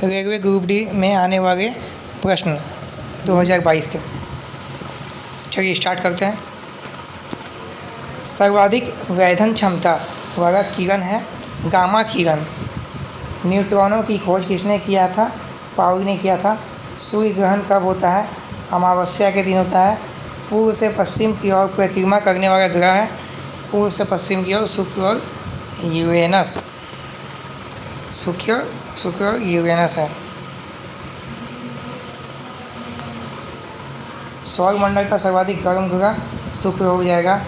Railway group D में आने वाले प्रश्न 2022 के। चलिए स्टार्ट करते हैं। सर्वाधिक वैधन क्षमता वाला किरण है गामा किरण। न्यूट्रॉनों की खोज किसने किया था? पाउली ने किया था। सूर्य ग्रहण कब होता है? अमावस्या के दिन होता है। पूर्व से पश्चिम की ओर परिक्रमा करने वाला ग्रह है। पूर्व से पश्चिम की ओर शुक्र और यूरेनस। शुक्र और यूरेनस है। सौरमंडल का सर्वाधिक गर्म ग्रह शुक्र हो जाएगा।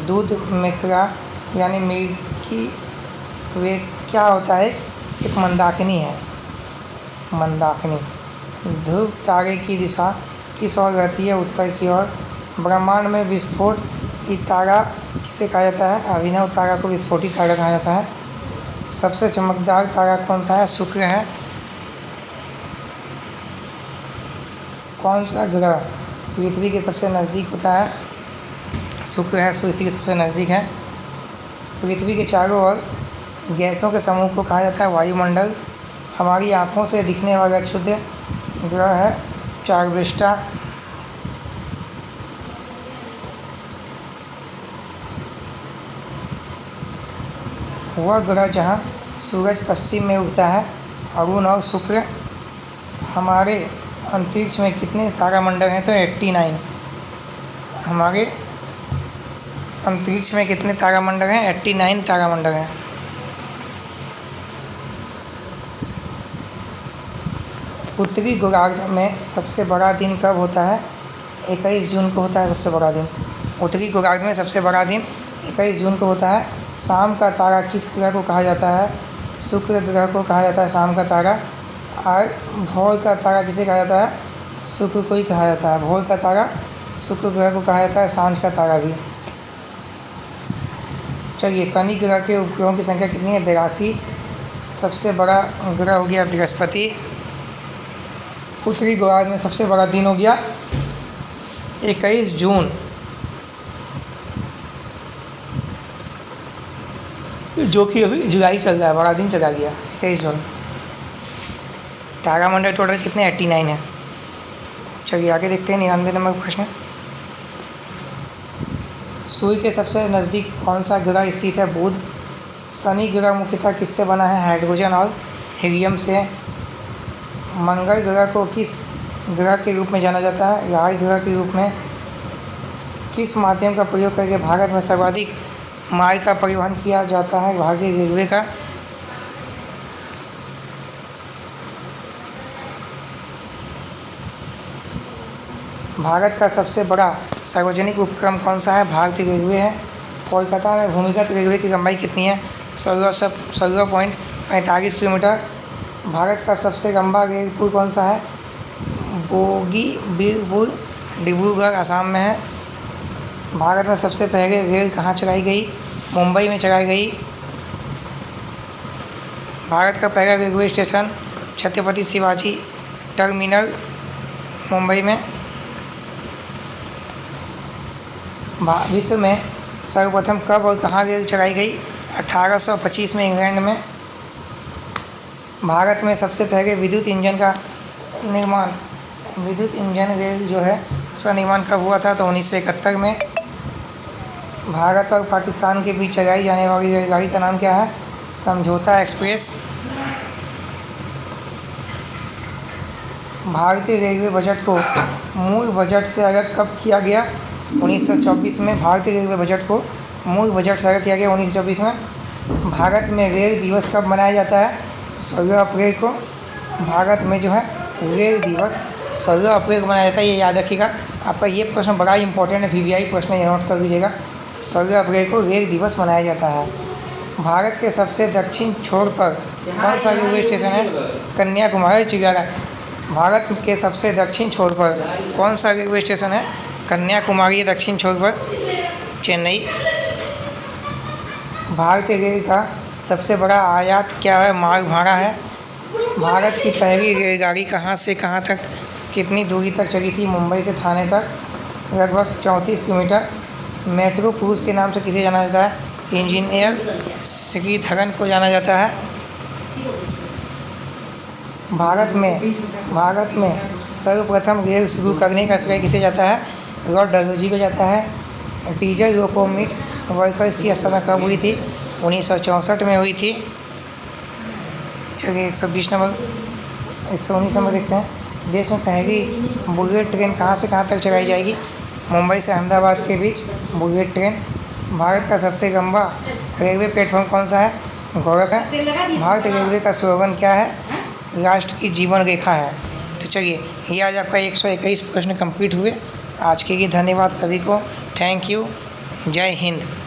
दूध मेखला यानी मिल्की वे क्या होता है? एक मंदाकिनी है। मंदाकिनी। ध्रुव तारे की दिशा किस ओर रहती है? उत्तर की ओर। ब्रह्मांड में विस्फोट की तारा किसे कहा जाता है? अभिनव तारा को विस्फोटित तारा कहा जाता है। सबसे चमकदार तारा कौन सा है? शुक्र है। कौन सा ग्रह पृथ्वी के सबसे नज़दीक होता है? शुक्र है, पृथ्वी के सबसे नज़दीक है। पृथ्वी के चारों ओर गैसों के समूह को कहा जाता है वायुमंडल। हमारी आँखों से दिखने वाला क्षुद्र ग्रह है चारवेस्टा। वह ग्रह जहाँ सूरज पश्चिम में उगता है। अरुण और शुक्र। हमारे अंतरिक्ष में कितने तारामंडल हैं? तो 89। हमारे अंतरिक्ष में कितने तारामंडल हैं? 89 तारामंडल हैं। उत्तरी गोलार्ध में सबसे बड़ा दिन कब होता है? 21 जून को होता है सबसे बड़ा दिन। उत्तरी गोलार्ध में सबसे बड़ा दिन 21 जून को होता है। शाम का तारा किस ग्रह को कहा जाता है? शुक्र ग्रह को कहा जाता है शाम का तारा। और भोर का तारा किसे कहा जाता है? शुक्र को ही कहा जाता है। भोर का तारा शुक्र ग्रह को कहा जाता है, सांझ का तारा भी। चलिए, शनि ग्रह के उपग्रहों की संख्या कितनी है? 82। सबसे बड़ा ग्रह हो गया बृहस्पति। उत्तरी गोलार्ध में सबसे बड़ा दिन हो गया 21 जून। जो कि अभी जुलाई चल रहा है, बड़ा दिन चला गया 21 जून। तारामंडल टोटल कितने? 89 है। चलिए आगे देखते हैं 99 नंबर प्रश्न। सूर्य के सबसे नज़दीक कौन सा ग्रह स्थित है? बुध। शनि ग्रह मुख्यतः किससे बना है? हाइड्रोजन और हीलियम से। मंगल ग्रह को किस ग्रह के रूप में जाना जाता है? राज ग्रह के रूप में। किस माध्यम का प्रयोग करके भारत में सर्वाधिक माल का परिवहन किया जाता है? भारतीय रेलवे का। भारत का सबसे बड़ा सार्वजनिक उपक्रम कौन सा है? भारतीय रेलवे है। कोलकाता में भूमिगत रेलवे की लंबाई कितनी है? 16.45 किलोमीटर। भारत का सबसे लंबा रेल पुल कौन सा है? बोगीबील डिब्रूगढ़ असम में है। भारत में सबसे पहले रेल कहाँ चलाई गई? मुंबई में चलाई गई। भारत का पहला railway station Chhatrapati Shivaji terminal Mumbai में। विश्व में सर्वप्रथम कब और कहाँ रेल चलाई गई? 1825 में इंग्लैंड में। भारत में सबसे पहले विद्युत इंजन रेल जो है उसका निर्माण कब हुआ था? तो 1971 में। भारत और पाकिस्तान के बीच चलाई जाने वाली रेलगाड़ी का नाम क्या है? समझौता एक्सप्रेस। भारतीय रेलवे बजट को मूल बजट से अलग कब किया गया? 1924 में। भारतीय रेलवे बजट को मूल बजट से अलग किया गया 1924 में। भारत में रेल दिवस कब मनाया जाता है? 16 अप्रैल को। भारत में जो है रेल दिवस 16 अप्रैल को मनाया जाता है, ये याद रखिएगा। आपका ये प्रश्न बड़ा इंपॉर्टेंट है, VVI प्रश्न, ये नोट कर लीजिएगा। 16 अप्रैल को रेल दिवस मनाया जाता है। भारत के सबसे दक्षिण छोर पर कौन सा रेलवे स्टेशन है? कन्याकुमारी चिड़ियाघर। भारत के सबसे दक्षिण छोर पर कौन सा रेलवे स्टेशन है? कन्याकुमारी दक्षिण छोर पर, चेन्नई। भारतीय रेल का सबसे बड़ा आयात क्या है? माल भाड़ा है। भारत की पहली रेलगाड़ी कहाँ से कहाँ तक कितनी दूरी तक चली थी? मुंबई से थाने तक, लगभग 34 किलोमीटर। मेट्रो पुरुष के नाम से किसे जाना जाता है? इंजीनियर श्रीधरन को जाना जाता है। भारत में सर्वप्रथम रेल शुरू करने का श्रेय किसे जाता है? लॉर्ड डलहौजी को जाता है। डीजल लोकोमोटिव वर्कर्स की स्थापना कब हुई थी? 1964 में हुई थी। चलिए 119 नंबर देखते हैं। देश में पहली बुलेट ट्रेन कहाँ से कहाँ तक चलाई जाएगी? मुंबई से अहमदाबाद के बीच बुलेट ट्रेन। भारत का सबसे लंबा रेलवे प्लेटफॉर्म कौन सा है? गोरख है। भारतीय रेलवे का स्लोगन क्या है? राष्ट्र की जीवन रेखा है। तो चलिए, ये आज आपका 121 प्रश्न कंप्लीट हुए। आज के लिए धन्यवाद सभी को। Thank you. जय हिंद।